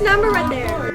number right there.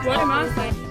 What am I saying?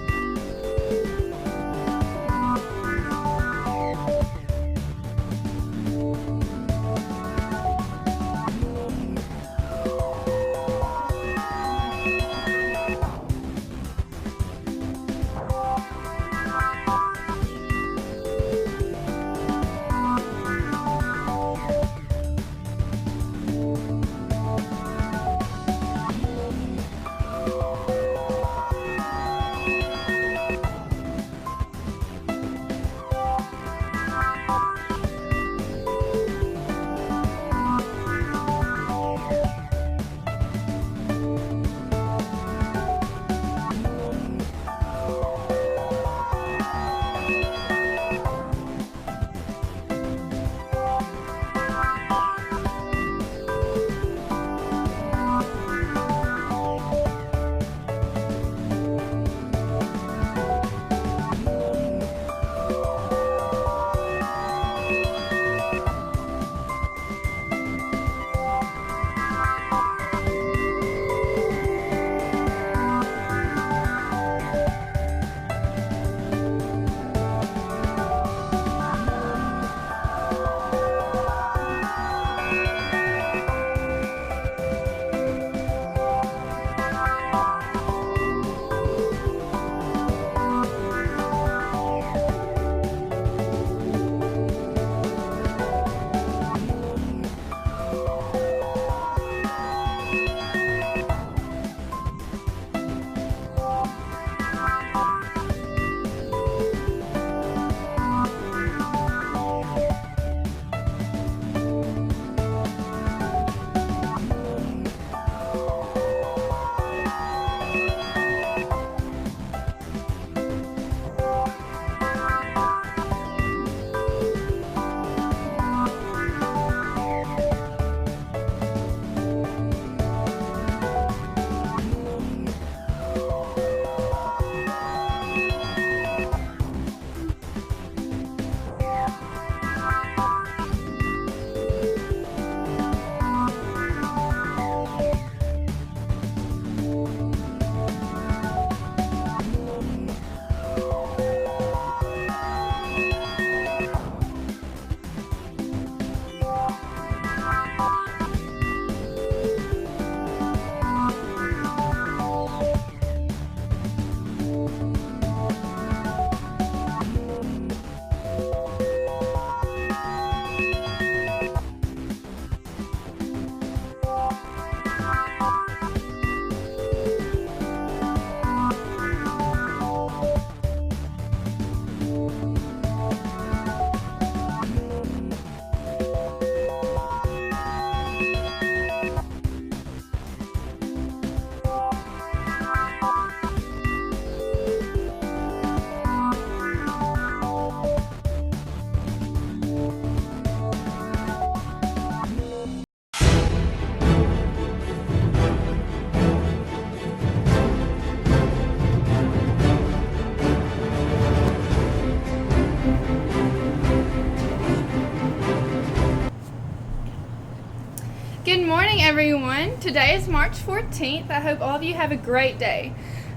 Good morning, everyone. Today is March 14th. I hope all of you have a great day.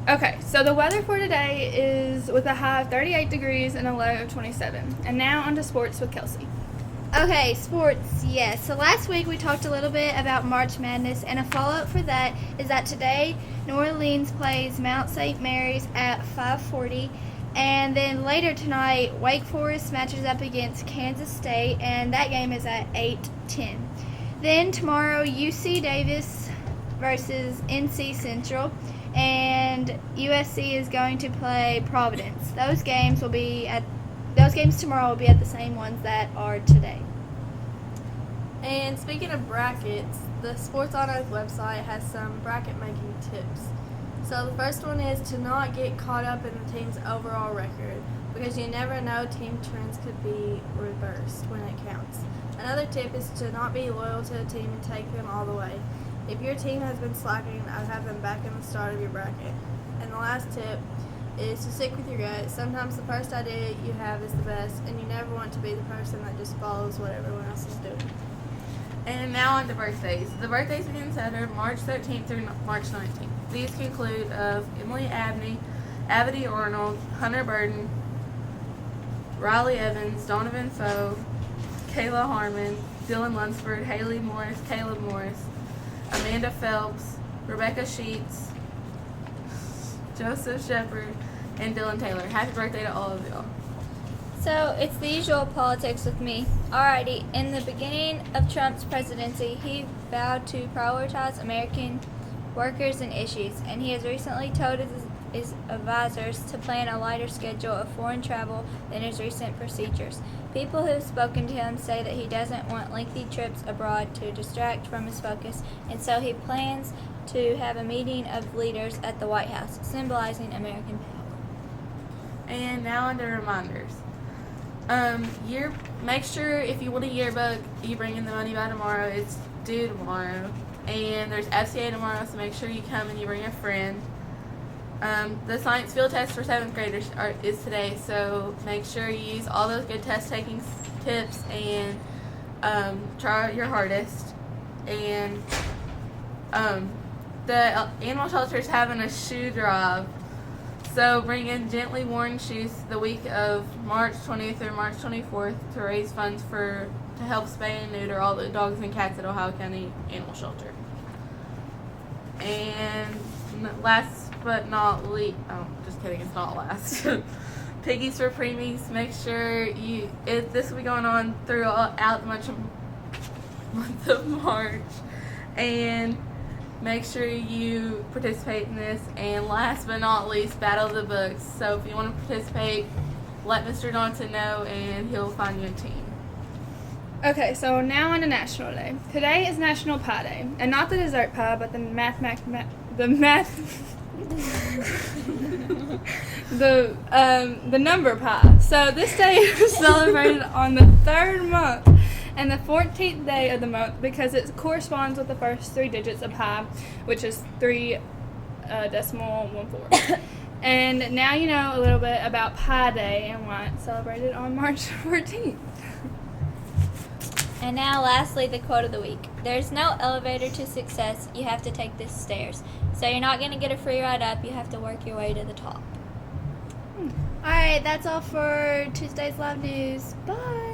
Okay, so the weather for today is with a high of 38 degrees and a low of 27. And now on to sports with Kelsey. Okay, sports, yes. So last week we talked a little bit about March Madness, and a follow-up for that is that today New Orleans plays Mount St. Mary's at 5:40, and then later tonight Wake Forest matches up against Kansas State, and that game is at 8:10. Then tomorrow UC Davis versus NC Central, and USC is going to play Providence. Those games tomorrow will be at the same ones that are today. And speaking of brackets, the Sports on Oath website has some bracket making tips. So the first one is to not get caught up in the team's overall record, because you never know, team trends could be reversed when it counts. Another tip is to not be loyal to a team and take them all the way. If your team has been slacking, I'd have them back in the start of your bracket. And the last tip is to stick with your gut. Sometimes the first idea you have is the best, and you never want to be the person that just follows what everyone else is doing. And now on to birthdays. The birthdays begin Saturday, March 13th through March 19th. These conclude of Emily Abney, Abity Arnold, Hunter Burden, Riley Evans, Donovan Foe, Kayla Harmon, Dylan Lunsford, Haley Morris, Caleb Morris, Amanda Phelps, Rebecca Sheets, Joseph Shepard, and Dylan Taylor. Happy birthday to all of y'all. So it's the usual politics with me. Alrighty, in the beginning of Trump's presidency, he vowed to prioritize American workers and issues, and he has recently told his advisors to plan a lighter schedule of foreign travel than his recent procedures. People who have spoken to him say that he doesn't want lengthy trips abroad to distract from his focus, and so he plans to have a meeting of leaders at the White House, symbolizing American power. And now on to reminders. Make sure if you want a yearbook, you bring in the money by tomorrow. It's due tomorrow. And there's FCA tomorrow, so make sure you come and you bring a friend. The science field test for 7th graders is today, so make sure you use all those good test taking tips and try your hardest. And the animal shelter is having a shoe drive, so bring in gently worn shoes the week of March 20th through March 24th to raise funds to help spay and neuter all the dogs and cats at Ohio County Animal Shelter. And last but not least, just kidding, it's not last. Piggies for Preemies. Make sure this will be going on throughout the month of March, and make sure you participate in this. And last but not least, Battle of the Books. So if you want to participate, let Mr. Johnson know, and he'll find you a team. Okay, so now on to National Day. Today is National Pie Day, and not the dessert pie, but the number pie. So this day is celebrated on the third month and the 14th day of the month because it corresponds with the first 3 digits of pi, which is 3.14. And now you know a little bit about Pie Day and why it's celebrated on March 14th. And now, lastly, the quote of the week. There's no elevator to success. You have to take the stairs. So you're not going to get a free ride up. You have to work your way to the top. All right, that's all for Tuesday's Live News. Bye.